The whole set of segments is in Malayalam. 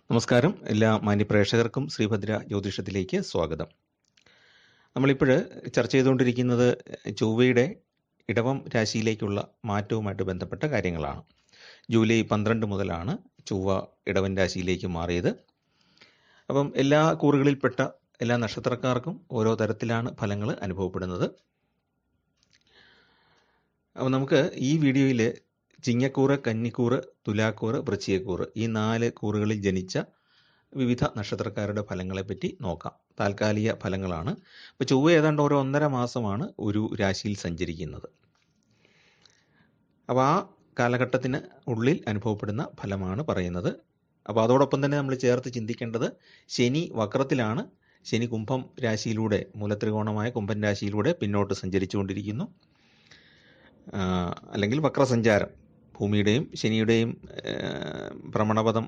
നമസ്കാരം. എല്ലാ മാന്യപ്രേക്ഷകർക്കും ശ്രീഭദ്ര ജ്യോതിഷത്തിലേക്ക് സ്വാഗതം. നമ്മളിപ്പോൾ ചർച്ച ചെയ്തുകൊണ്ടിരിക്കുന്നത് ചൊവ്വയുടെ ഇടവം രാശിയിലേക്കുള്ള മാറ്റവുമായിട്ട് ബന്ധപ്പെട്ട കാര്യങ്ങളാണ്. ജൂലൈ 12 മുതലാണ് ചൊവ്വ ഇടവൻ രാശിയിലേക്ക് മാറിയത്. അപ്പം എല്ലാ കൂറുകളിൽപ്പെട്ട എല്ലാ നക്ഷത്രക്കാർക്കും ഓരോ തരത്തിലാണ് ഫലങ്ങൾ അനുഭവപ്പെടുന്നത്. അപ്പം നമുക്ക് ഈ വീഡിയോയിൽ ചിങ്ങക്കൂറ്, കന്നിക്കൂറ്, തുലാക്കൂറ്, വൃശ്ചികക്കൂറ് ഈ 4 കൂറുകളിൽ ജനിച്ച വിവിധ നക്ഷത്രക്കാരുടെ ഫലങ്ങളെപ്പറ്റി നോക്കാം. താൽക്കാലിക ഫലങ്ങളാണ്. ഇപ്പോൾ ചൊവ്വ ഏതാണ്ട് ഓരോ 1.5 മാസമാണ് ഒരു രാശിയിൽ സഞ്ചരിക്കുന്നത്. അപ്പോൾ ആ കാലഘട്ടത്തിന് ഉള്ളിൽ അനുഭവപ്പെടുന്ന ഫലമാണ് പറയുന്നത്. അപ്പോൾ അതോടൊപ്പം തന്നെ നമ്മൾ ചേർത്ത് ചിന്തിക്കേണ്ടത് ശനി വക്രത്തിലാണ്. ശനി കുംഭം രാശിയിലൂടെ, മൂലത്രികോണമായ കുംഭൻ രാശിയിലൂടെ പിന്നോട്ട് സഞ്ചരിച്ചുകൊണ്ടിരിക്കുന്നു. അല്ലെങ്കിൽ വക്രസഞ്ചാരം, ഭൂമിയുടെയും ശനിയുടെയും ഭ്രമണപഥം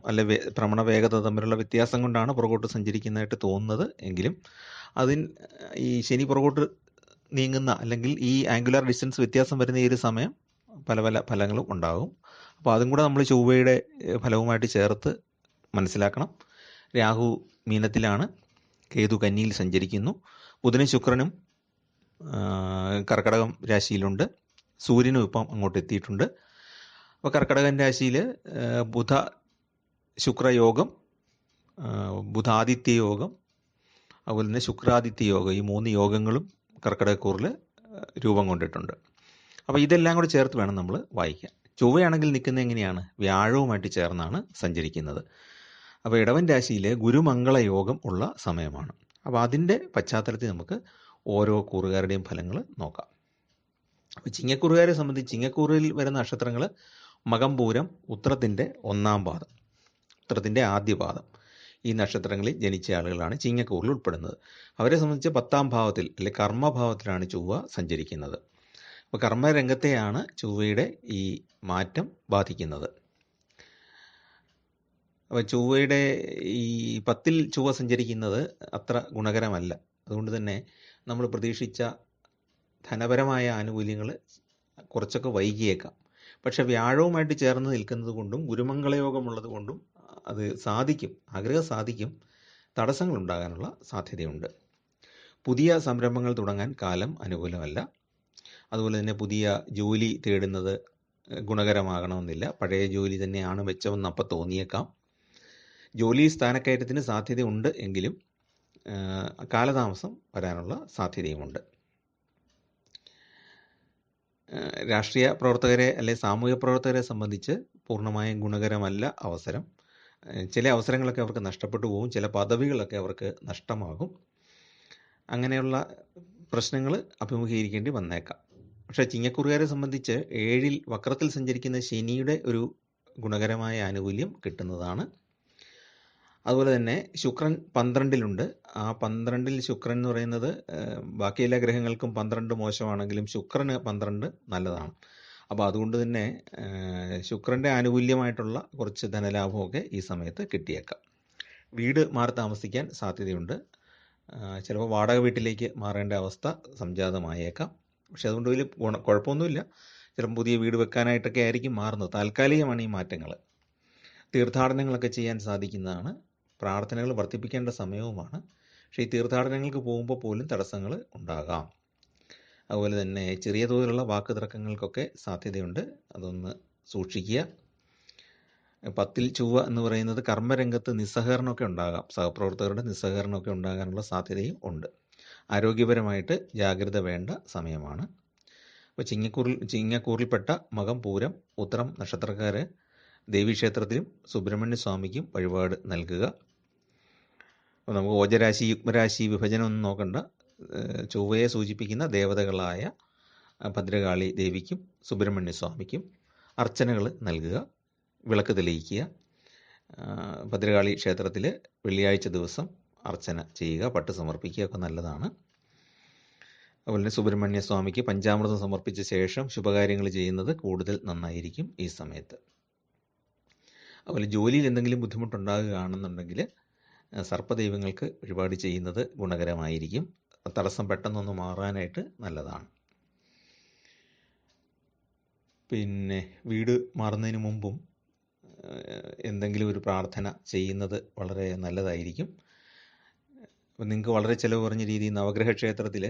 ഭ്രമണ വേഗത തമ്മിലുള്ള വ്യത്യാസം കൊണ്ടാണ് പുറകോട്ട് സഞ്ചരിക്കുന്നതായിട്ട് തോന്നുന്നത്. എങ്കിലും ഈ ശനി പുറകോട്ട് നീങ്ങുന്ന അല്ലെങ്കിൽ ഈ ആംഗുലാർ ഡിസ്റ്റൻസ് വ്യത്യാസം വരുന്ന ഈ ഒരു സമയം പല പല ഫലങ്ങളും ഉണ്ടാകും. അപ്പോൾ അതും കൂടെ നമ്മൾ ചൊവ്വയുടെ ഫലവുമായിട്ട് ചേർത്ത് മനസ്സിലാക്കണം. രാഹു മീനത്തിലാണ്, കേതു കന്നിയിൽ സഞ്ചരിക്കുന്നു, ബുധനും ശുക്രനും കർക്കടകം രാശിയിലുണ്ട്, സൂര്യനും ഇപ്പം അങ്ങോട്ട് എത്തിയിട്ടുണ്ട്. അപ്പോൾ കർക്കടകൻ രാശിയിൽ ബുധ ശുക്രയോഗം, ബുധാദിത്യ യോഗം, അതുപോലെ തന്നെ ശുക്രാദിത്യ യോഗം, ഈ 3 യോഗങ്ങളും കർക്കടകക്കൂറിൽ രൂപം കൊണ്ടിട്ടുണ്ട്. അപ്പോൾ ഇതെല്ലാം കൂടെ ചേർത്ത് വേണം നമ്മൾ വായിക്കാൻ. ചൊവ്വയാണെങ്കിൽ നിൽക്കുന്നത് എങ്ങനെയാണ്? വ്യാഴവുമായിട്ട് ചേർന്നാണ് സഞ്ചരിക്കുന്നത്. അപ്പോൾ ഇടവൻ രാശിയിൽ ഗുരുമംഗള യോഗം ഉള്ള സമയമാണ്. അപ്പോൾ അതിൻ്റെ പശ്ചാത്തലത്തിൽ നമുക്ക് ഓരോ കൂറുകാരുടെയും ഫലങ്ങൾ നോക്കാം. അപ്പോൾ ചിങ്ങക്കൂറുകാരെ സംബന്ധിച്ച് ചിങ്ങക്കൂറിൽ വരുന്ന നക്ഷത്രങ്ങൾ മകം, പൂരം, ഉത്രത്തിൻ്റെ 1-ാം പാദം, ഉത്രത്തിൻ്റെ ആദ്യ പാദം, ഈ നക്ഷത്രങ്ങളിൽ ജനിച്ച ആളുകളാണ് ചിങ്ങക്കൂറിൽ ഉൾപ്പെടുന്നത്. അവരെ സംബന്ധിച്ച് 10-ാം ഭാവത്തിൽ അല്ലെങ്കിൽ കർമ്മഭാവത്തിലാണ് ചൊവ്വ സഞ്ചരിക്കുന്നത്. അപ്പോൾ കർമ്മരംഗത്തെയാണ് ചൊവ്വയുടെ ഈ മാറ്റം ബാധിക്കുന്നത്. അപ്പോൾ ചൊവ്വയുടെ ഈ 10-ൽ ചൊവ്വ സഞ്ചരിക്കുന്നത് അത്ര ഗുണകരമല്ല. അതുകൊണ്ട് തന്നെ നമ്മൾ പ്രതീക്ഷിച്ച ധനപരമായ ആനുകൂല്യങ്ങൾ കുറച്ചൊക്കെ വൈകിയേക്കാം. പക്ഷെ വ്യാഴവുമായിട്ട് ചേർന്ന് നിൽക്കുന്നത് കൊണ്ടും ഗുരുമംഗളയോഗമുള്ളത് കൊണ്ടും അത് സാധിക്കും, ആഗ്രഹം സാധിക്കും. തടസ്സങ്ങൾ ഉണ്ടാകാനുള്ള സാധ്യതയുണ്ട്. പുതിയ സംരംഭങ്ങൾ തുടങ്ങാൻ കാലം അനുകൂലമല്ല. അതുപോലെ തന്നെ പുതിയ ജോലി തേടുന്നത് ഗുണകരമാകണമെന്നില്ല. പഴയ ജോലി തന്നെയാണ് മെച്ചമെന്ന് അപ്പം തോന്നിയേക്കാം. ജോലി സ്ഥാനക്കയറ്റത്തിന് സാധ്യതയുണ്ട് എങ്കിലും കാലതാമസം വരാനുള്ള സാധ്യതയുമുണ്ട്. രാഷ്ട്രീയ പ്രവർത്തകരെ അല്ലെങ്കിൽ സാമൂഹ്യ പ്രവർത്തകരെ സംബന്ധിച്ച് പൂർണ്ണമായും ഗുണകരമല്ല അവസരം. ചില അവസരങ്ങളൊക്കെ അവർക്ക് നഷ്ടപ്പെട്ടു പോകും, ചില പദവികളൊക്കെ അവർക്ക് നഷ്ടമാകും. അങ്ങനെയുള്ള പ്രശ്നങ്ങൾ അഭിമുഖീകരിക്കേണ്ടി വന്നേക്കാം. പക്ഷേ ചിങ്ങക്കൂറുകാരെ സംബന്ധിച്ച് 7-ൽ വക്രത്തിൽ സഞ്ചരിക്കുന്ന ശനിയുടെ ഒരു ഗുണകരമായ ആനുകൂല്യം കിട്ടുന്നതാണ്. അതുപോലെ തന്നെ ശുക്രൻ 12-ലുണ്ട്. ആ 12-ൽ ശുക്രൻ എന്ന് പറയുന്നത് ബാക്കി എല്ലാ ഗ്രഹങ്ങൾക്കും 12 മോശമാണെങ്കിലും ശുക്രന് 12 നല്ലതാണ്. അപ്പോൾ അതുകൊണ്ട് തന്നെ ശുക്രൻ്റെ ആനുകൂല്യമായിട്ടുള്ള കുറച്ച് ധനലാഭമൊക്കെ ഈ സമയത്ത് കിട്ടിയേക്കാം. വീട് മാറി താമസിക്കാൻ സാധ്യതയുണ്ട്. ചിലപ്പോൾ വാടക വീട്ടിലേക്ക് മാറേണ്ട അവസ്ഥ സംജാതമായേക്കാം. പക്ഷെ അതുകൊണ്ട് വലിയ കുഴപ്പമൊന്നുമില്ല. ചിലപ്പോൾ പുതിയ വീട് വെക്കാനായിട്ടൊക്കെ ആയിരിക്കും മാറുന്നത്. താൽക്കാലികമാണ് ഈ മാറ്റങ്ങൾ. തീർത്ഥാടനങ്ങളൊക്കെ ചെയ്യാൻ സാധിക്കുന്നതാണ്. പ്രാർത്ഥനകൾ വർദ്ധിപ്പിക്കേണ്ട സമയവുമാണ്. പക്ഷേ ഈ തീർത്ഥാടനങ്ങൾക്ക് പോകുമ്പോൾ പോലും തടസ്സങ്ങൾ ഉണ്ടാകാം. അതുപോലെ തന്നെ ചെറിയ തോതിലുള്ള വാക്ക് തർക്കങ്ങൾക്കൊക്കെ സാധ്യതയുണ്ട്. അതൊന്ന് സൂക്ഷിക്കുക. 10-ൽ ചൊവ്വ എന്ന് പറയുന്നത് കർമ്മരംഗത്ത് നിസ്സഹകരണമൊക്കെ ഉണ്ടാകാം. സഹപ്രവർത്തകരുടെ നിസ്സഹകരണമൊക്കെ ഉണ്ടാകാനുള്ള സാധ്യതയും ഉണ്ട്. ആരോഗ്യപരമായിട്ട് ജാഗ്രത വേണ്ട സമയമാണ്. അപ്പോൾ ചിങ്ങക്കൂറിൽപ്പെട്ട മകം, പൂരം, ഉത്രം നക്ഷത്രക്കാർ ദേവീക്ഷേത്രത്തിലും സുബ്രഹ്മണ്യ സ്വാമിക്കും വഴിപാട് നൽകുക. അപ്പോൾ നമുക്ക് ഓജരാശി, യുഗ്മരാശി വിഭജനമൊന്നും നോക്കണ്ട. ചൊവ്വയെ സൂചിപ്പിക്കുന്ന ദേവതകളായ ഭദ്രകാളി ദേവിക്കും സുബ്രഹ്മണ്യ സ്വാമിക്കും അർച്ചനകൾ നൽകുക, വിളക്ക് തെളിയിക്കുക. ഭദ്രകാളി ക്ഷേത്രത്തിൽ വെള്ളിയാഴ്ച ദിവസം അർച്ചന ചെയ്യുക, പട്ട് സമർപ്പിക്കുക ഒക്കെ നല്ലതാണ്. അതുപോലെ തന്നെ സുബ്രഹ്മണ്യ സ്വാമിക്ക് പഞ്ചാമൃതം സമർപ്പിച്ച ശേഷം ശുഭകാര്യങ്ങൾ ചെയ്യുന്നത് കൂടുതൽ നന്നായിരിക്കും ഈ സമയത്ത്. അതുപോലെ ജോലിയിൽ എന്തെങ്കിലും ബുദ്ധിമുട്ടുണ്ടാകുകയാണെന്നുണ്ടെങ്കിൽ സർപ്പദൈവങ്ങൾക്ക് വഴിപാട് ചെയ്യുന്നത് ഗുണകരമായിരിക്കും. തടസ്സം പെട്ടെന്നൊന്ന് മാറാനായിട്ട് നല്ലതാണ്. പിന്നെ വീട് മാറുന്നതിന് മുമ്പും എന്തെങ്കിലും ഒരു പ്രാർത്ഥന ചെയ്യുന്നത് വളരെ നല്ലതായിരിക്കും. അപ്പം നിങ്ങൾക്ക് വളരെ ചിലവ് കുറഞ്ഞ രീതിയിൽ നവഗ്രഹ ക്ഷേത്രത്തിൽ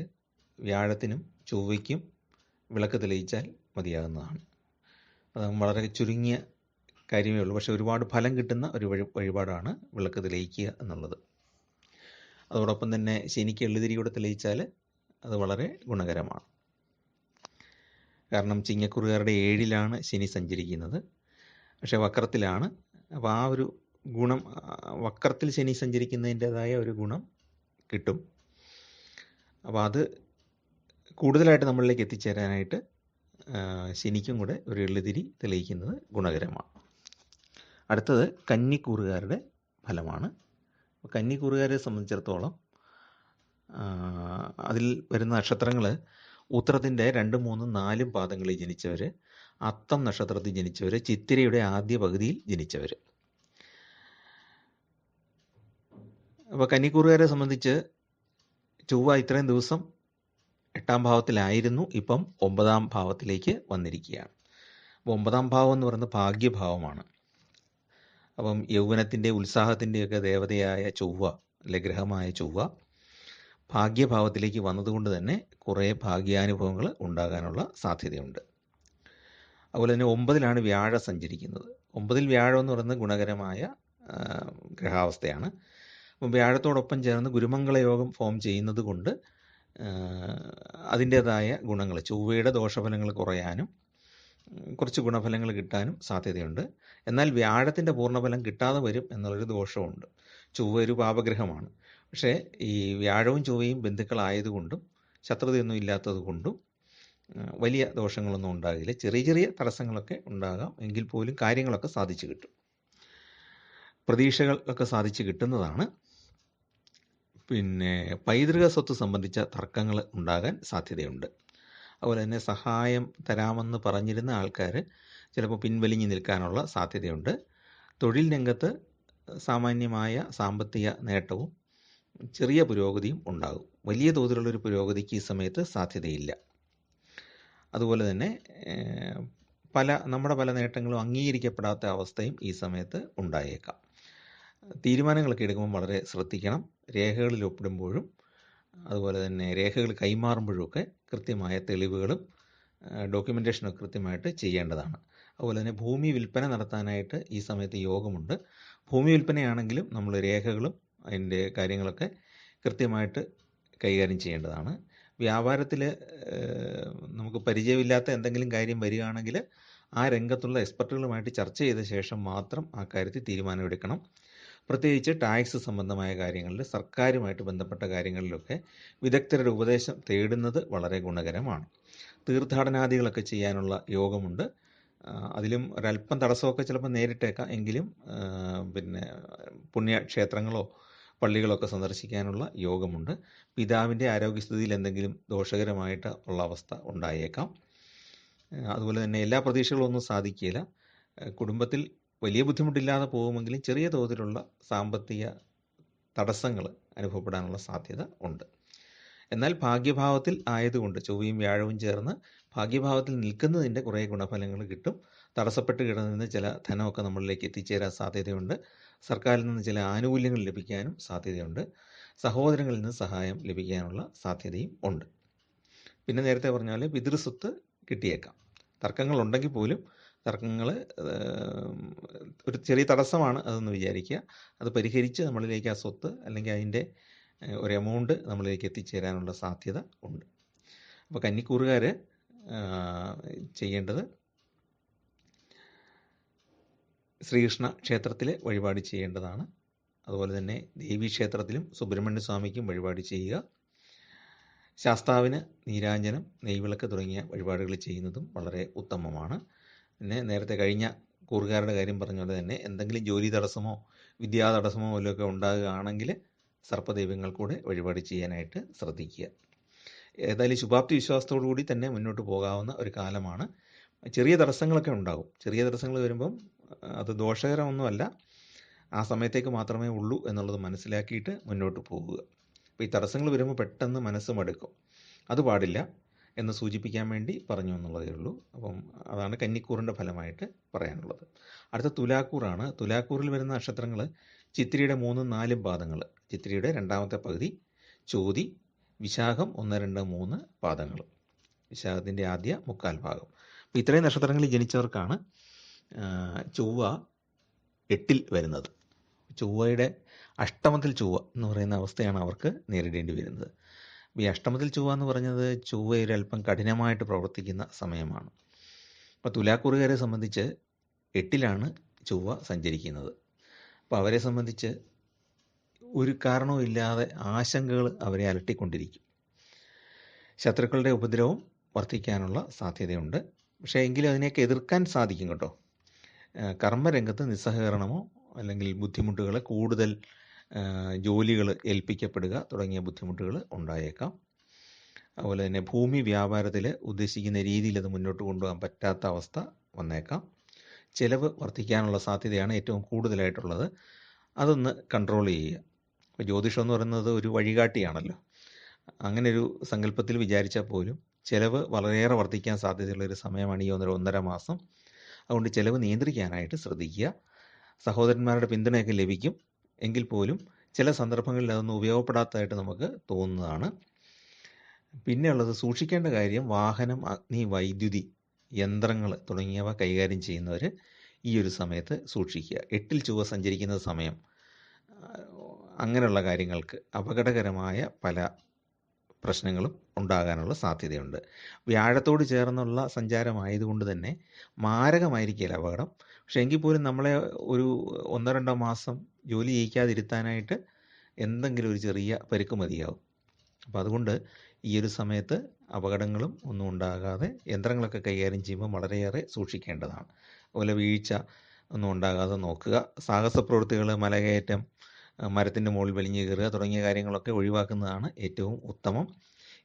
വ്യാഴത്തിനും ചൊവ്വയ്ക്കും വിളക്ക് തെളിയിച്ചാൽ മതിയാകുന്നതാണ്. അത് വളരെ ചുരുങ്ങിയ കാര്യമേ ഉള്ളൂ, പക്ഷേ ഒരുപാട് ഫലം കിട്ടുന്ന ഒരു വഴിപാടാണ് വിളക്ക് തെളിയിക്കുക എന്നുള്ളത്. അതോടൊപ്പം തന്നെ ശനിക്ക് എള്ളുതിരിയൂടെ തെളിയിച്ചാൽ അത് വളരെ ഗുണകരമാണ്. കാരണം ചിങ്ങക്കുറുകാരുടെ 7-ലാണ് ശനി സഞ്ചരിക്കുന്നത്, പക്ഷേ വക്രത്തിലാണ്. അപ്പോൾ ആ ഒരു ഗുണം, വക്രത്തിൽ ശനി സഞ്ചരിക്കുന്നതിൻ്റെതായ ഒരു ഗുണം കിട്ടും. അപ്പോൾ അത് കൂടുതലായിട്ട് നമ്മളിലേക്ക് എത്തിച്ചേരാനായിട്ട് ശനിക്കും കൂടെ ഒരു എള്ളുതിരി തെളിയിക്കുന്നത് ഗുണകരമാണ്. അടുത്തത് കന്നിക്കൂറുകാരുടെ ഫലമാണ്. കന്നിക്കൂറുകാരെ സംബന്ധിച്ചിടത്തോളം അതിൽ വരുന്ന നക്ഷത്രങ്ങൾ ഉത്രത്തിൻ്റെ 2, 3, 4 പാദങ്ങളിൽ ജനിച്ചവർ, അത്തം നക്ഷത്രത്തിൽ ജനിച്ചവർ, ചിത്തിരയുടെ ആദ്യ പകുതിയിൽ ജനിച്ചവർ. അപ്പോൾ കന്നിക്കൂറുകാരെ സംബന്ധിച്ച് ചൊവ്വ ഇത്രയും ദിവസം 8-ാം ഭാവത്തിലായിരുന്നു, ഇപ്പം 9-ാം ഭാവത്തിലേക്ക് വന്നിരിക്കുകയാണ്. അപ്പോൾ 9-ാം ഭാവം എന്ന് പറയുന്നത് ഭാഗ്യഭാവമാണ്. അപ്പം യൗവനത്തിൻ്റെ ഉത്സാഹത്തിൻ്റെയൊക്കെ ദേവതയായ ചൊവ്വ, അല്ലെ ഗ്രഹമായ ചൊവ്വ ഭാഗ്യഭാവത്തിലേക്ക് വന്നതുകൊണ്ട് തന്നെ കുറേ ഭാഗ്യാനുഭവങ്ങൾ ഉണ്ടാകാനുള്ള സാധ്യതയുണ്ട്. അതുപോലെ തന്നെ 9-ലാണ് വ്യാഴം സഞ്ചരിക്കുന്നത്. 9-ൽ വ്യാഴം എന്ന് പറയുന്നത് ഗുണകരമായ ഗ്രഹാവസ്ഥയാണ്. അപ്പം വ്യാഴത്തോടൊപ്പം ചേർന്ന് ഗുരുമംഗള യോഗം ഫോം ചെയ്യുന്നത് കൊണ്ട് അതിൻ്റേതായ ഗുണങ്ങൾ, ചൊവ്വയുടെ ദോഷഫലങ്ങൾ കുറയാനും കുറച്ച് ഗുണഫലങ്ങൾ കിട്ടാനും സാധ്യതയുണ്ട്. എന്നാൽ വ്യാഴത്തിൻ്റെ പൂർണ്ണഫലം കിട്ടാതെ വരും എന്നുള്ളൊരു ദോഷമുണ്ട്. ചൊവ്വ ഒരു പാപഗ്രഹമാണ്. പക്ഷേ ഈ വ്യാഴവും ചൊവ്വയും ബന്ധുക്കളായതുകൊണ്ടും ശത്രുതയൊന്നും ഇല്ലാത്തത് കൊണ്ടും വലിയ ദോഷങ്ങളൊന്നും ഉണ്ടാകില്ല. ചെറിയ ചെറിയ തടസ്സങ്ങളൊക്കെ ഉണ്ടാകാം, എങ്കിൽ പോലും കാര്യങ്ങളൊക്കെ സാധിച്ചു കിട്ടും, പ്രതീക്ഷകളൊക്കെ സാധിച്ചു കിട്ടുന്നതാണ്. പിന്നെ പൈതൃക സ്വത്ത് സംബന്ധിച്ച തർക്കങ്ങൾ ഉണ്ടാകാൻ സാധ്യതയുണ്ട്. അതുപോലെ തന്നെ സഹായം തരാമെന്ന് പറഞ്ഞിരുന്ന ആൾക്കാർ ചിലപ്പോൾ പിൻവലിഞ്ഞു നിൽക്കാനുള്ള സാധ്യതയുണ്ട്. തൊഴിൽ രംഗത്ത് സാമാന്യമായ സാമ്പത്തിക നേട്ടവും ചെറിയ പുരോഗതിയും ഉണ്ടാകും. വലിയ തോതിലുള്ളൊരു പുരോഗതിക്ക് ഈ സമയത്ത് സാധ്യതയില്ല. അതുപോലെ തന്നെ നമ്മുടെ പല നേട്ടങ്ങളും അംഗീകരിക്കപ്പെടാത്ത അവസ്ഥയും ഈ സമയത്ത് ഉണ്ടായേക്കാം. തീരുമാനങ്ങളൊക്കെ എടുക്കുമ്പോൾ വളരെ ശ്രദ്ധിക്കണം. രേഖകളിൽ ഒപ്പിടുമ്പോഴും അതുപോലെ തന്നെ രേഖകൾ കൈമാറുമ്പോഴുമൊക്കെ കൃത്യമായ തെളിവുകളും ഡോക്യുമെൻറ്റേഷനൊക്കെ കൃത്യമായിട്ട് ചെയ്യേണ്ടതാണ്. അതുപോലെ തന്നെ ഭൂമി വിൽപ്പന നടത്താനായിട്ട് ഈ സമയത്ത് യോഗമുണ്ട്. ഭൂമി വിൽപ്പനയാണെങ്കിലും നമ്മൾ രേഖകളും അതിൻ്റെ കാര്യങ്ങളൊക്കെ കൃത്യമായിട്ട് കൈകാര്യം ചെയ്യേണ്ടതാണ്. വ്യാപാരത്തിൽ നമുക്ക് പരിചയമില്ലാത്ത എന്തെങ്കിലും കാര്യം വരികയാണെങ്കിൽ ആ രംഗത്തുള്ള എക്സ്പെർട്ടുകളുമായിട്ട് ചർച്ച ചെയ്ത ശേഷം മാത്രം ആ കാര്യത്തിൽ തീരുമാനമെടുക്കണം. പ്രത്യേകിച്ച് ടാക്സ് സംബന്ധമായ കാര്യങ്ങളിൽ, സർക്കാരുമായിട്ട് ബന്ധപ്പെട്ട കാര്യങ്ങളിലൊക്കെ വിദഗ്ധരുടെ ഉപദേശം തേടുന്നത് വളരെ ഗുണകരമാണ്. തീർത്ഥാടനാദികളൊക്കെ ചെയ്യാനുള്ള യോഗമുണ്ട്. അതിലും ഒരല്പം തടസ്സമൊക്കെ ചിലപ്പോൾ നേരിട്ടേക്കാം, എങ്കിലും പിന്നെ പുണ്യക്ഷേത്രങ്ങളോ പള്ളികളൊക്കെ സന്ദർശിക്കാനുള്ള യോഗമുണ്ട്. പിതാവിൻ്റെ ആരോഗ്യസ്ഥിതിയിൽ എന്തെങ്കിലും ദോഷകരമായിട്ട് ഉള്ള അവസ്ഥ ഉണ്ടായേക്കാം. അതുപോലെ തന്നെ എല്ലാ പ്രതീക്ഷകളും ഒന്നും സാധിക്കില്ല. കുടുംബത്തിൽ വലിയ ബുദ്ധിമുട്ടില്ലാതെ പോകുമെങ്കിലും ചെറിയ തോതിലുള്ള സാമ്പത്തിക തടസ്സങ്ങൾ അനുഭവപ്പെടാനുള്ള സാധ്യത ഉണ്ട്. എന്നാൽ ഭാഗ്യഭാവത്തിൽ ആയതുകൊണ്ട് ചൊവ്വയും വ്യാഴവും ചേർന്ന് ഭാഗ്യഭാവത്തിൽ നിൽക്കുന്നതിൻ്റെ കുറേ ഗുണഫലങ്ങൾ കിട്ടും. തടസ്സപ്പെട്ട് കിടന്നിരുന്ന ചില ധനമൊക്കെ നമ്മളിലേക്ക് എത്തിച്ചേരാൻ സാധ്യതയുണ്ട്. സർക്കാരിൽ നിന്ന് ചില ആനുകൂല്യങ്ങൾ ലഭിക്കാനും സാധ്യതയുണ്ട്. സഹോദരങ്ങളിൽ നിന്ന് സഹായം ലഭിക്കാനുള്ള സാധ്യതയും ഉണ്ട്. പിന്നെ നേരത്തെ പറഞ്ഞ പോലെ പിതൃസ്വത്ത് കിട്ടിയേക്കാം. തർക്കങ്ങളുണ്ടെങ്കിൽ പോലും തർക്കങ്ങൾ ഒരു ചെറിയ തടസ്സമാണ് അതെന്ന് വിചാരിക്കുക. അത് പരിഹരിച്ച് നമ്മളിലേക്ക് ആ സ്വത്ത് അല്ലെങ്കിൽ അതിൻ്റെ ഒരു എമൗണ്ട് നമ്മളിലേക്ക് എത്തിച്ചേരാനുള്ള സാധ്യത ഉണ്ട്. അപ്പോൾ കന്നിക്കൂറുകാർ ചെയ്യേണ്ടത് ശ്രീകൃഷ്ണ ക്ഷേത്രത്തിൽ വഴിപാട് ചെയ്യേണ്ടതാണ്. അതുപോലെ തന്നെ ദേവീക്ഷേത്രത്തിലും സുബ്രഹ്മണ്യ സ്വാമിക്കും വഴിപാട് ചെയ്യുക. ശാസ്താവിന് നീരാഞ്ജനം, നെയ്വിളക്ക് തുടങ്ങിയ വഴിപാടുകൾ ചെയ്യുന്നതും വളരെ ഉത്തമമാണ്. പിന്നെ നേരത്തെ കഴിഞ്ഞ കൂറുകാരുടെ കാര്യം പറഞ്ഞ പോലെ തന്നെ എന്തെങ്കിലും ജോലി തടസ്സമോ വിദ്യാ തടസ്സമോ വല്ലതൊക്കെ ഉണ്ടാകുകയാണെങ്കിൽ സർപ്പദൈവങ്ങൾ കൂടെ വഴിപാട് ചെയ്യാനായിട്ട് ശ്രദ്ധിക്കുക. ഏതായാലും ശുഭാപ്തി വിശ്വാസത്തോടു കൂടി തന്നെ മുന്നോട്ട് പോകാവുന്ന ഒരു കാലമാണ്. ചെറിയ തടസ്സങ്ങളൊക്കെ ഉണ്ടാകും. ചെറിയ തടസ്സങ്ങൾ വരുമ്പം അത് ദോഷകരമൊന്നുമല്ല, ആ സമയത്തേക്ക് മാത്രമേ ഉള്ളൂ എന്നുള്ളത് മനസ്സിലാക്കിയിട്ട് മുന്നോട്ട് പോകുക. അപ്പോൾ ഈ തടസ്സങ്ങൾ വരുമ്പോൾ പെട്ടെന്ന് മനസ്സ് മടുക്കും, അത് പാടില്ല. എന്ന് സൂചിപ്പിക്കാൻ വേണ്ടി പറഞ്ഞു എന്നുള്ളതേ ഉള്ളൂ. അപ്പം അതാണ് കന്നിക്കൂറിൻ്റെ ഫലമായിട്ട് പറയാനുള്ളത്. അടുത്ത തുലാക്കൂറാണ്. തുലാക്കൂറിൽ വരുന്ന നക്ഷത്രങ്ങൾ ചിത്തിരിയുടെ 3, 4 പാദങ്ങൾ, ചിത്തിരിയുടെ രണ്ടാമത്തെ പകുതി, ചോതി, വിശാഖം 1, 2, 3 പാദങ്ങൾ, വിശാഖത്തിൻ്റെ ആദ്യ 1/4 ഭാഗം. അപ്പോൾ ഇത്രയും നക്ഷത്രങ്ങളിൽ ജനിച്ചവർക്കാണ് ചൊവ്വ 8-ൽ വരുന്നത്. ചൊവ്വയുടെ അഷ്ടമത്തിൽ ചൊവ്വ എന്ന് പറയുന്ന അവസ്ഥയാണ് അവർക്ക് നേരിടേണ്ടി വരുന്നത്. ഈ അഷ്ടമത്തിൽ ചൊവ്വ എന്ന് പറഞ്ഞത് ചൊവ്വ ഒരല്പം കഠിനമായിട്ട് പ്രവർത്തിക്കുന്ന സമയമാണ്. അപ്പോൾ തുലാക്കൂറുകാരെ സംബന്ധിച്ച് 8-ലാണ് ചൊവ്വ സഞ്ചരിക്കുന്നത്. അപ്പോൾ അവരെ സംബന്ധിച്ച് ഒരു കാരണവും ഇല്ലാതെ ആശങ്കകൾ അവരെ അലട്ടിക്കൊണ്ടിരിക്കും. ശത്രുക്കളുടെ ഉപദ്രവം വർദ്ധിക്കാനുള്ള സാധ്യതയുണ്ട്. പക്ഷേ എങ്കിലും അതിനെയൊക്കെ എതിർക്കാൻ സാധിക്കും കേട്ടോ. കർമ്മരംഗത്ത് നിസ്സഹകരണമോ അല്ലെങ്കിൽ ബുദ്ധിമുട്ടുകൾ, കൂടുതൽ ജോലികൾ ഏൽപ്പിക്കപ്പെടുക തുടങ്ങിയ ബുദ്ധിമുട്ടുകൾ ഉണ്ടായേക്കാം. അതുപോലെ തന്നെ ഭൂമി വ്യാപാരത്തിൽ ഉദ്ദേശിക്കുന്ന രീതിയിൽ അത് മുന്നോട്ട് കൊണ്ടുപോകാൻ പറ്റാത്ത അവസ്ഥ വന്നേക്കാം. ചിലവ് വർദ്ധിക്കാനുള്ള സാധ്യതയാണ് ഏറ്റവും കൂടുതലായിട്ടുള്ളത്. അതൊന്ന് കൺട്രോൾ ചെയ്യുക. ഇപ്പോൾ ജ്യോതിഷം എന്ന് പറയുന്നത് ഒരു വഴികാട്ടിയാണല്ലോ. അങ്ങനെ ഒരു സങ്കല്പത്തിൽ വിചാരിച്ചാൽ പോലും ചിലവ് വളരെയേറെ വർദ്ധിക്കാൻ സാധ്യതയുള്ളൊരു സമയമാണ് ഈ 1.5 മാസം. അതുകൊണ്ട് ചിലവ് നിയന്ത്രിക്കാനായിട്ട് ശ്രദ്ധിക്കുക. സഹോദരന്മാരുടെ പിന്തുണയൊക്കെ ലഭിക്കും. എങ്കിൽ പോലും ചില സന്ദർഭങ്ങളിൽ അതൊന്നും ഉപയോഗപ്പെടാത്തതായിട്ട് നമുക്ക് തോന്നുന്നതാണ്. പിന്നെയുള്ളത് സൂക്ഷിക്കേണ്ട കാര്യം, വാഹനം, അഗ്നി, വൈദ്യുതി, യന്ത്രങ്ങൾ തുടങ്ങിയവ കൈകാര്യം ചെയ്യുന്നവർ ഈ ഒരു സമയത്ത് സൂക്ഷിക്കുക. 8-ൽ ചൊവ്വ സഞ്ചരിക്കുന്ന സമയം അങ്ങനെയുള്ള കാര്യങ്ങൾക്ക് അപകടകരമായ പല പ്രശ്നങ്ങളും ഉണ്ടാകാനുള്ള സാധ്യതയുണ്ട്. വ്യാഴത്തോട് ചേർന്നുള്ള സഞ്ചാരമായതുകൊണ്ട് തന്നെ മാരകമായിരിക്കില്ല അപകടം. പക്ഷേ എങ്കിൽ പോലും നമ്മളെ ഒരു 1-2 മാസം ജോലി ചെയ്യിക്കാതിരുത്താനായിട്ട് എന്തെങ്കിലും ഒരു ചെറിയ പരുക്ക് മതിയാവും. അപ്പോൾ അതുകൊണ്ട് ഈ ഒരു സമയത്ത് അപകടങ്ങളും ഒന്നും ഉണ്ടാകാതെ യന്ത്രങ്ങളൊക്കെ കൈകാര്യം ചെയ്യുമ്പോൾ വളരെയേറെ സൂക്ഷിക്കേണ്ടതാണ്. അതുപോലെ വീഴ്ച ഒന്നും ഉണ്ടാകാതെ നോക്കുക. സാഹസ പ്രവൃത്തികൾ, മലകയറ്റം, മരത്തിൻ്റെ മുകളിൽ വലിഞ്ഞു കയറുക തുടങ്ങിയ കാര്യങ്ങളൊക്കെ ഒഴിവാക്കുന്നതാണ് ഏറ്റവും ഉത്തമം.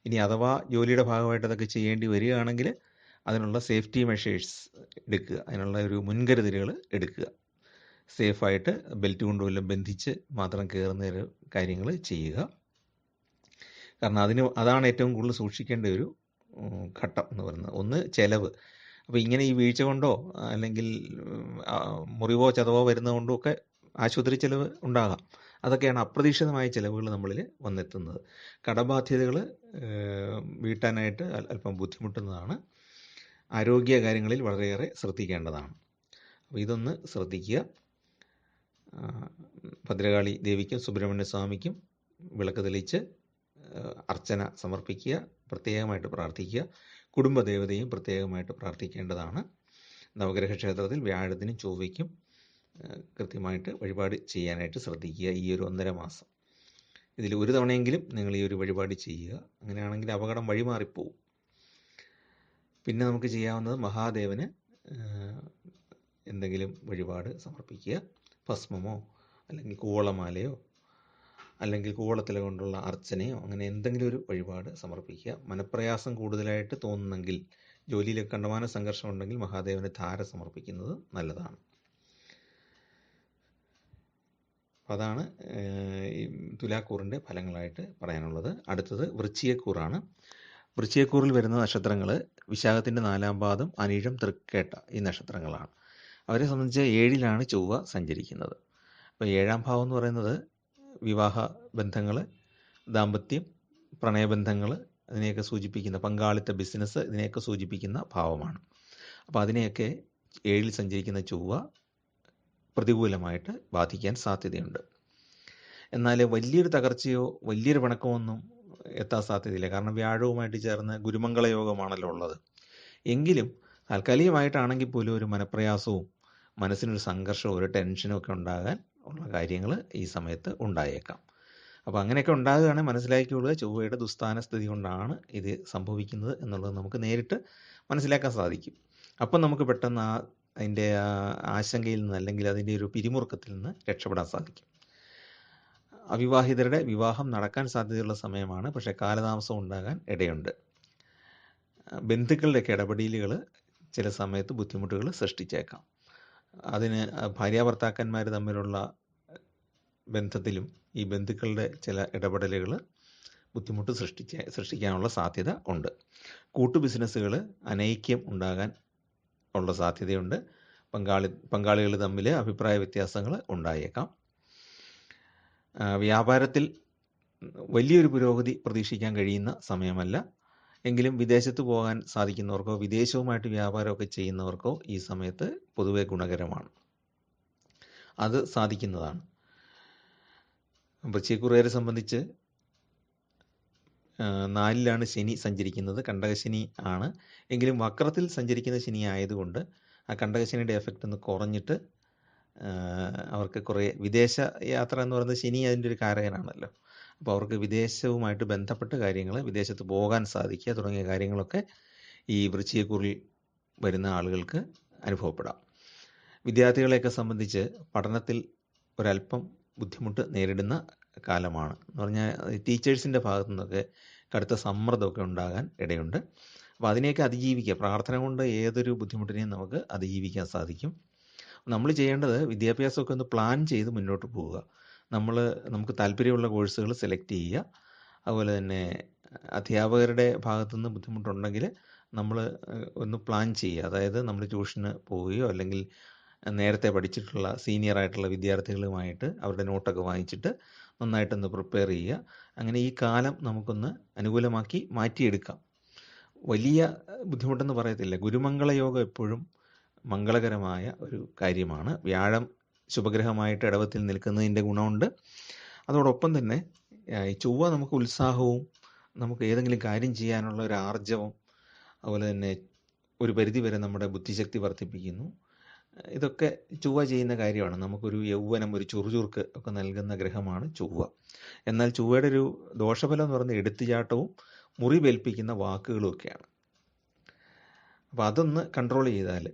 ഇനി അഥവാ ജോലിയുടെ ഭാഗമായിട്ട് അതൊക്കെ ചെയ്യേണ്ടി വരികയാണെങ്കിൽ അതിനുള്ള സേഫ്റ്റി മെഷേഴ്സ് എടുക്കുക, അതിനുള്ള ഒരു മുൻകരുതലുകൾ എടുക്കുക. സേഫായിട്ട് ബെൽറ്റ് കൊണ്ട് വല്ലതും ബന്ധിച്ച് മാത്രം കയറുന്ന കാര്യങ്ങൾ ചെയ്യുക. കാരണം അതാണ് ഏറ്റവും കൂടുതൽ സൂക്ഷിക്കേണ്ട ഒരു ഘട്ടം എന്ന് പറയുന്നത്. ഒന്ന് ചിലവ്. അപ്പോൾ ഇങ്ങനെ ഈ വീഴ്ച കൊണ്ടോ അല്ലെങ്കിൽ മുറിവോ ചതവോ വരുന്നതുകൊണ്ടോ ഒക്കെ ആശുപത്രി ചിലവ് ഉണ്ടാകാം. അതൊക്കെയാണ് അപ്രതീക്ഷിതമായ ചിലവുകൾ നമ്മളിൽ വന്നെത്തുന്നത്. കടബാധ്യതകൾ വീട്ടാനായിട്ട് അല്പം ബുദ്ധിമുട്ടുന്നതാണ്. ആരോഗ്യ കാര്യങ്ങളിൽ വളരെയേറെ ശ്രദ്ധിക്കേണ്ടതാണ്. അപ്പോൾ ഇതൊന്ന് ശ്രദ്ധിക്കുക. ഭദ്രകാളി ദേവിക്കും സുബ്രഹ്മണ്യ സ്വാമിക്കും വിളക്ക് തെളിച്ച് അർച്ചന സമർപ്പിക്കുക, പ്രത്യേകമായിട്ട് പ്രാർത്ഥിക്കുക. കുടുംബദേവതയും പ്രത്യേകമായിട്ട് പ്രാർത്ഥിക്കേണ്ടതാണ്. നവഗ്രഹ ക്ഷേത്രത്തിൽ വ്യാഴത്തിനും ചൊവ്വയ്ക്കും കൃത്യമായിട്ട് വഴിപാട് ചെയ്യാനായിട്ട് ശ്രദ്ധിക്കുക ഈ ഒരു 1.5 മാസം. ഇതിൽ ഒരു തവണയെങ്കിലും നിങ്ങൾ ഈ ഒരു വഴിപാട് ചെയ്യുക. അങ്ങനെയാണെങ്കിൽ അപകടം വഴിമാറിപ്പോവും. പിന്നെ നമുക്ക് ചെയ്യാവുന്നത് മഹാദേവന് എന്തെങ്കിലും വഴിപാട് സമർപ്പിക്കുക. ഭസ്മമോ അല്ലെങ്കിൽ കൂവളമാലയോ അല്ലെങ്കിൽ കൂവളത്തില കൊണ്ടുള്ള അർച്ചനയോ അങ്ങനെ എന്തെങ്കിലും ഒരു വഴിപാട് സമർപ്പിക്കുക. മനപ്രയാസം കൂടുതലായിട്ട് തോന്നുന്നെങ്കിൽ, ജോലിയിൽ കണ്ടമാന സംഘർഷം ഉണ്ടെങ്കിൽ മഹാദേവന് ധാര സമർപ്പിക്കുന്നത് നല്ലതാണ്. അതാണ് ഈ തുലാക്കൂറിൻ്റെ ഫലങ്ങളായിട്ട് പറയാനുള്ളത്. അടുത്തത് വൃശ്ചികക്കൂറാണ്. വൃശ്ചികക്കൂറിൽ വരുന്ന നക്ഷത്രങ്ങൾ വിശാഖത്തിൻ്റെ 4-ാം പാദം, അനിഴം, തൃക്കേട്ട ഈ നക്ഷത്രങ്ങളാണ്. അവരെ സംബന്ധിച്ച് 7-ലാണ് ചൊവ്വ സഞ്ചരിക്കുന്നത്. അപ്പോൾ 7-ാം ഭാവം എന്ന് പറയുന്നത് വിവാഹ ബന്ധങ്ങൾ, ദാമ്പത്യം, പ്രണയബന്ധങ്ങൾ, അതിനെയൊക്കെ സൂചിപ്പിക്കുന്ന പങ്കാളിത്ത ബിസിനസ്, ഇതിനെയൊക്കെ സൂചിപ്പിക്കുന്ന ഭാവമാണ്. അപ്പോൾ അതിനെയൊക്കെ 7-ൽ സഞ്ചരിക്കുന്ന ചൊവ്വ പ്രതികൂലമായിട്ട് ബാധിക്കാൻ സാധ്യതയുണ്ട്. എന്നാൽ വലിയൊരു തകർച്ചയോ വലിയൊരു പിണക്കമോ ഒന്നും എത്താൻ സാധ്യതയില്ല. കാരണം വ്യാഴവുമായിട്ട് ചേർന്ന് ഗുരുമംഗള യോഗമാണല്ലോ ഉള്ളത്. എങ്കിലും താൽക്കാലികമായിട്ടാണെങ്കിൽ പോലും ഒരു മനപ്രയാസവും മനസ്സിനൊരു സംഘർഷവും ഒരു ടെൻഷനും ഒക്കെ ഉണ്ടാകാൻ ഉള്ള കാര്യങ്ങൾ ഈ സമയത്ത് ഉണ്ടായേക്കാം. അപ്പോൾ അങ്ങനെയൊക്കെ ഉണ്ടാകുകയാണെങ്കിൽ മനസ്സിലാക്കിക്കൊള്ളുക, ചൊവ്വയുടെ ദുസ്ഥാന സ്ഥിതി കൊണ്ടാണ് ഇത് സംഭവിക്കുന്നത് എന്നുള്ളത് നമുക്ക് നേരിട്ട് മനസ്സിലാക്കാൻ സാധിക്കും. അപ്പം നമുക്ക് പെട്ടെന്ന് അതിൻ്റെ ആശങ്കയിൽ നിന്ന് അല്ലെങ്കിൽ അതിൻ്റെ ഒരു പിരിമുറുക്കത്തിൽ നിന്ന് രക്ഷപ്പെടാൻ സാധിക്കും. അവിവാഹിതരുടെ വിവാഹം നടക്കാൻ സാധ്യതയുള്ള സമയമാണ്. പക്ഷേ കാലതാമസം ഉണ്ടാകാൻ ഇടയുണ്ട്. ബന്ധുക്കളുടെയൊക്കെ ഇടപെടലുകൾ ചില സമയത്ത് ബുദ്ധിമുട്ടുകൾ സൃഷ്ടിച്ചേക്കാം. അതിന് ഭാര്യാഭർത്താക്കന്മാർ തമ്മിലുള്ള ബന്ധത്തിലും ഈ ബന്ധുക്കളുടെ ചില ഇടപെടലുകൾ ബുദ്ധിമുട്ട് സൃഷ്ടിക്കാനുള്ള സാധ്യത ഉണ്ട്. കൂട്ടു ബിസിനസ്സുകൾ അനൈക്യം ഉണ്ടാകാൻ ഉള്ള സാധ്യതയുണ്ട്. പങ്കാളികൾ തമ്മിൽ അഭിപ്രായ വ്യത്യാസങ്ങൾ ഉണ്ടായേക്കാം. വ്യാപാരത്തിൽ വലിയൊരു പുരോഗതി പ്രതീക്ഷിക്കാൻ കഴിയുന്ന സമയമല്ല. എങ്കിലും വിദേശത്ത് പോകാൻ സാധിക്കുന്നവർക്കോ വിദേശവുമായിട്ട് വ്യാപാരമൊക്കെ ചെയ്യുന്നവർക്കോ ഈ സമയത്ത് പൊതുവെ ഗുണകരമാണ്. അത് സാധിക്കുന്നതാണ്. വൃശ്ചികക്കുറുകാരെ സംബന്ധിച്ച് 4ലാണ് ശനി സഞ്ചരിക്കുന്നത്. കണ്ടകശനി ആണ്. എങ്കിലും വക്രത്തിൽ സഞ്ചരിക്കുന്ന ശനി ആയതുകൊണ്ട് ആ കണ്ടകശനിയുടെ എഫക്റ്റ് ഒന്ന് കുറഞ്ഞിട്ട് അവർക്ക് കുറേ വിദേശ യാത്ര എന്ന് പറയുന്നത് ശനി അതിൻ്റെ ഒരു കാരകനാണല്ലോ. അപ്പോൾ അവർക്ക് വിദേശവുമായിട്ട് ബന്ധപ്പെട്ട കാര്യങ്ങൾ, വിദേശത്ത് പോകാൻ സാധിക്കുക തുടങ്ങിയ കാര്യങ്ങളൊക്കെ ഈ വൃശ്ചികക്കുറിൽ വരുന്ന ആളുകൾക്ക് അനുഭവപ്പെടാം. വിദ്യാർത്ഥികളെയൊക്കെ സംബന്ധിച്ച് പഠനത്തിൽ ഒരല്പം ബുദ്ധിമുട്ട് നേരിടുന്ന കാലമാണ്. എന്ന് പറഞ്ഞാൽ ടീച്ചേഴ്സിൻ്റെ ഭാഗത്തു നിന്നൊക്കെ കടുത്ത സമ്മർദ്ദമൊക്കെ ഉണ്ടാകാൻ ഇടയുണ്ട്. അപ്പോൾ അതിനെയൊക്കെ അതിജീവിക്കുക, പ്രാർത്ഥന കൊണ്ട് ഏതൊരു ബുദ്ധിമുട്ടിനെയും നമുക്ക് അതിജീവിക്കാൻ സാധിക്കും. നമ്മൾ ചെയ്യേണ്ടത് വിദ്യാഭ്യാസമൊക്കെ ഒന്ന് പ്ലാൻ ചെയ്ത് മുന്നോട്ട് പോവുക. നമുക്ക് താല്പര്യമുള്ള കോഴ്സുകൾ സെലക്ട് ചെയ്യുക. അതുപോലെ തന്നെ അധ്യാപകരുടെ ഭാഗത്തുനിന്ന് ബുദ്ധിമുട്ടുണ്ടെങ്കിൽ നമ്മൾ ഒന്ന് പ്ലാൻ ചെയ്യുക. അതായത് നമ്മൾ ട്യൂഷന് പോവുകയോ അല്ലെങ്കിൽ നേരത്തെ പഠിച്ചിട്ടുള്ള സീനിയറായിട്ടുള്ള വിദ്യാർത്ഥികളുമായിട്ട് അവരുടെ നോട്ടൊക്കെ വാങ്ങിച്ചിട്ട് നന്നായിട്ടൊന്ന് പ്രിപ്പയർ ചെയ്യുക. അങ്ങനെ ഈ കാലം നമുക്കൊന്ന് അനുകൂലമാക്കി മാറ്റിയെടുക്കാം. വലിയ ബുദ്ധിമുട്ടെന്ന് പറയത്തില്ല. ഗുരുമംഗള യോഗം എപ്പോഴും മംഗളകരമായ ഒരു കാര്യമാണ്. വ്യാഴം ശുഭഗ്രഹമായിട്ട് ഇടവത്തിൽ നിൽക്കുന്നതിൻ്റെ ഗുണമുണ്ട്. അതോടൊപ്പം തന്നെ ഈ ചൊവ്വ നമുക്ക് ഉത്സാഹവും നമുക്ക് ഏതെങ്കിലും കാര്യം ചെയ്യാനുള്ള ഒരു ആർജവം, അതുപോലെ തന്നെ ഒരു പരിധിവരെ നമ്മുടെ ബുദ്ധിശക്തി വർദ്ധിപ്പിക്കുന്നു. ഇതൊക്കെ ചൊവ്വ ചെയ്യുന്ന കാര്യമാണ്. നമുക്കൊരു യൗവനം, ഒരു ചുറുചുറുക്ക് ഒക്കെ നൽകുന്ന ഗ്രഹമാണ് ചൊവ്വ. എന്നാൽ ചൊവ്വയുടെ ഒരു ദോഷഫലം എന്ന് പറയുന്നത് എടുത്തുചാട്ടവും മുറിവേൽപ്പിക്കുന്ന വാക്കുകളും ഒക്കെയാണ്. അപ്പോൾ അതൊന്ന് കൺട്രോൾ ചെയ്താൽ,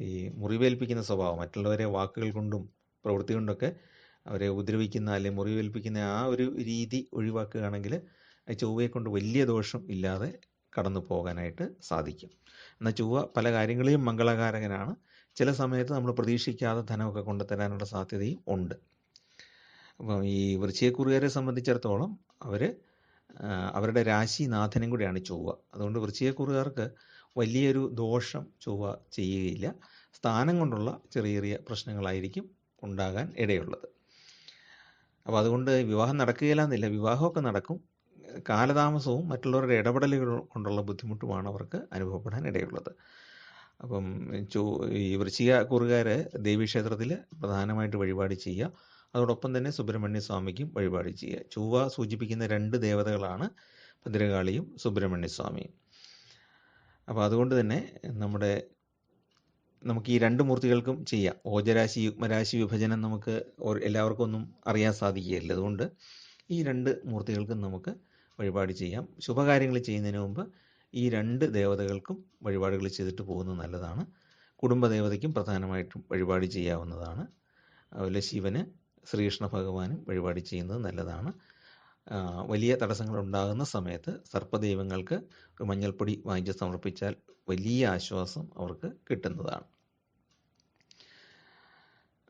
ഈ മുറിവേൽപ്പിക്കുന്ന സ്വഭാവം, മറ്റുള്ളവരെ വാക്കുകൾ കൊണ്ടും പ്രവൃത്തി കൊണ്ടൊക്കെ അവരെ ഉപദ്രവിക്കുന്ന അല്ലെങ്കിൽ മുറിവേൽപ്പിക്കുന്ന ആ ഒരു രീതി ഒഴിവാക്കുകയാണെങ്കിൽ ചൊവ്വയെ കൊണ്ട് വലിയ ദോഷം ഇല്ലാതെ കടന്നു പോകാനായിട്ട് സാധിക്കും. എന്നാൽ ചൊവ്വ പല കാര്യങ്ങളെയും മംഗളകാരകനാണ്. ചില സമയത്ത് നമ്മൾ പ്രതീക്ഷിക്കാതെ ധനമൊക്കെ കൊണ്ടുതരാനുള്ള സാധ്യതയും ഉണ്ട്. അപ്പം ഈ വൃശ്ചികക്കുറുകാരെ സംബന്ധിച്ചിടത്തോളം അവരുടെ രാശിനാഥനും കൂടിയാണ് ചൊവ്വ. അതുകൊണ്ട് വൃശ്ചികക്കുറുകാർക്ക് വലിയൊരു ദോഷം ചൊവ്വ ചെയ്യുകയില്ല. സ്ഥാനം കൊണ്ടുള്ള ചെറിയ ചെറിയ പ്രശ്നങ്ങളായിരിക്കും ഉണ്ടാകാൻ ഇടയുള്ളത്. അപ്പോൾ അതുകൊണ്ട് വിവാഹം നടക്കുകയില്ല എന്നില്ല, വിവാഹമൊക്കെ നടക്കും. കാലതാമസവും മറ്റുള്ളവരുടെ ഇടപെടലുകൾ കൊണ്ടുള്ള ബുദ്ധിമുട്ടുമാണ് അവർക്ക് അനുഭവപ്പെടാൻ ഇടയുള്ളത്. അപ്പം ഈ വൃശ്ചികക്കുറുകാർ ദേവീക്ഷേത്രത്തിൽ പ്രധാനമായിട്ട് വഴിപാട് ചെയ്യുക. അതോടൊപ്പം തന്നെ സുബ്രഹ്മണ്യ സ്വാമിക്കും വഴിപാട് ചെയ്യുക. ചൊവ്വ സൂചിപ്പിക്കുന്ന 2 ദേവതകളാണ് ഭദ്രകാളിയും സുബ്രഹ്മണ്യ സ്വാമിയും. അപ്പോൾ അതുകൊണ്ട് തന്നെ നമുക്ക് ഈ 2 മൂർത്തികൾക്കും ചെയ്യാം. ഓജരാശി യുഗ്മരാശി വിഭജനം നമുക്ക് എല്ലാവർക്കും ഒന്നും അറിയാൻ സാധിക്കുകയില്ല. അതുകൊണ്ട് ഈ 2 മൂർത്തികൾക്കും നമുക്ക് വഴിപാട് ചെയ്യാം. ശുഭകാര്യങ്ങൾ ചെയ്യുന്നതിന് മുമ്പ് ഈ 2 ദേവതകൾക്കും വഴിപാടുകൾ ചെയ്തിട്ട് പോകുന്നത് നല്ലതാണ്. കുടുംബദേവതയ്ക്കും പ്രധാനമായിട്ടും വഴിപാട് ചെയ്യാവുന്നതാണ്. അതുപോലെ ശിവന്, ശ്രീകൃഷ്ണ ഭഗവാനും വഴിപാട് ചെയ്യുന്നത് നല്ലതാണ്. വലിയ തടസ്സങ്ങൾ ഉണ്ടാകുന്ന സമയത്ത് സർപ്പദൈവങ്ങൾക്ക് ഒരു മഞ്ഞൾപ്പൊടി വാങ്ങിച്ച് സമർപ്പിച്ചാൽ വലിയ ആശ്വാസം അവർക്ക് കിട്ടുന്നതാണ്.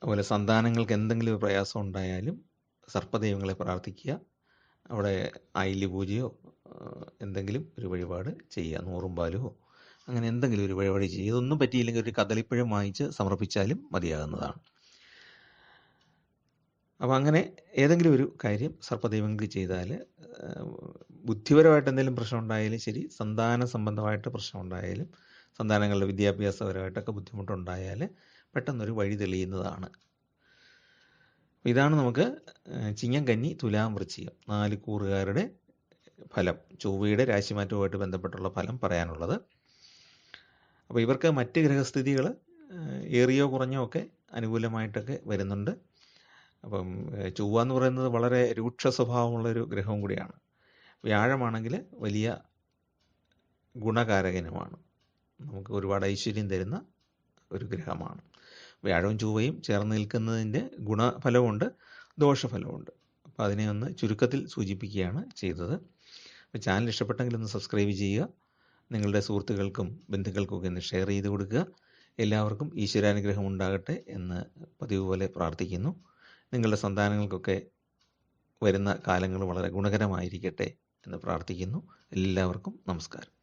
അതുപോലെ സന്താനങ്ങൾക്ക് എന്തെങ്കിലും ഒരു പ്രയാസം ഉണ്ടായാലും സർപ്പദൈവങ്ങളെ പ്രാർത്ഥിക്കുക. അവിടെ ആയില്യ പൂജയോ എന്തെങ്കിലും ഒരു വഴിപാട് ചെയ്യുക. 100 പാലോ അങ്ങനെ എന്തെങ്കിലും ഒരു വഴിപാട് ചെയ്യുക. ഇതൊന്നും പറ്റിയില്ലെങ്കിൽ ഒരു കദളിപ്പഴം വാങ്ങിച്ച് സമർപ്പിച്ചാലും മതിയാകുന്നതാണ്. അപ്പോൾ അങ്ങനെ ഏതെങ്കിലും ഒരു കാര്യം സർപ്പദൈവങ്ങൾക്ക് ചെയ്താൽ, ബുദ്ധിപരമായിട്ട് എന്തെങ്കിലും പ്രശ്നം ഉണ്ടായാലും ശരി, സന്താന സംബന്ധമായിട്ട് പ്രശ്നം ഉണ്ടായാലും, സന്താനങ്ങളുടെ വിദ്യാഭ്യാസപരമായിട്ടൊക്കെ ബുദ്ധിമുട്ടുണ്ടായാൽ പെട്ടെന്നൊരു വഴി തെളിയുന്നതാണ്. ഇതാണ് നമുക്ക് ചിങ്ങം, കന്നി, തുലാം, വൃശ്ചികം 4 കൂറുകാരുടെ ഫലം, ചൊവ്വയുടെ രാശിമാറ്റവുമായിട്ട് ബന്ധപ്പെട്ടുള്ള ഫലം പറയാനുള്ളത്. അപ്പോൾ ഇവർക്ക് മറ്റ് ഗ്രഹസ്ഥിതികൾ ഏറിയോ കുറഞ്ഞോ ഒക്കെ അനുകൂലമായിട്ടൊക്കെ വരുന്നുണ്ട്. അപ്പം ചൊവ്വ എന്ന് പറയുന്നത് വളരെ രൂക്ഷ സ്വഭാവമുള്ളൊരു ഗ്രഹവും കൂടിയാണ്. വ്യാഴമാണെങ്കിൽ വലിയ ഗുണകാരകനുമാണ്, നമുക്ക് ഒരുപാട് ഐശ്വര്യം തരുന്ന ഒരു ഗ്രഹമാണ്. വ്യാഴവും ചൊവ്വയും ചേർന്ന് നിൽക്കുന്നതിൻ്റെ ഗുണഫലമുണ്ട്, ദോഷഫലമുണ്ട്. അപ്പോൾ അതിനെ ഒന്ന് ചുരുക്കത്തിൽ സൂചിപ്പിക്കുകയാണ് ചെയ്തത്. അപ്പോൾ ചാനൽ ഇഷ്ടപ്പെട്ടെങ്കിൽ ഒന്ന് സബ്സ്ക്രൈബ് ചെയ്യുക. നിങ്ങളുടെ സുഹൃത്തുക്കൾക്കും ബന്ധുക്കൾക്കൊക്കെ ഒന്ന് ഷെയർ ചെയ്ത് കൊടുക്കുക. എല്ലാവർക്കും ഈശ്വരാനുഗ്രഹം ഉണ്ടാകട്ടെ എന്ന് പതിവ് പോലെ പ്രാർത്ഥിക്കുന്നു. നിങ്ങളുടെ സന്താനങ്ങൾക്കൊക്കെ വരുന്ന കാലങ്ങൾ വളരെ ഗുണകരമായിരിക്കട്ടെ എന്ന് പ്രാർത്ഥിക്കുന്നു. എല്ലാവർക്കും നമസ്കാരം.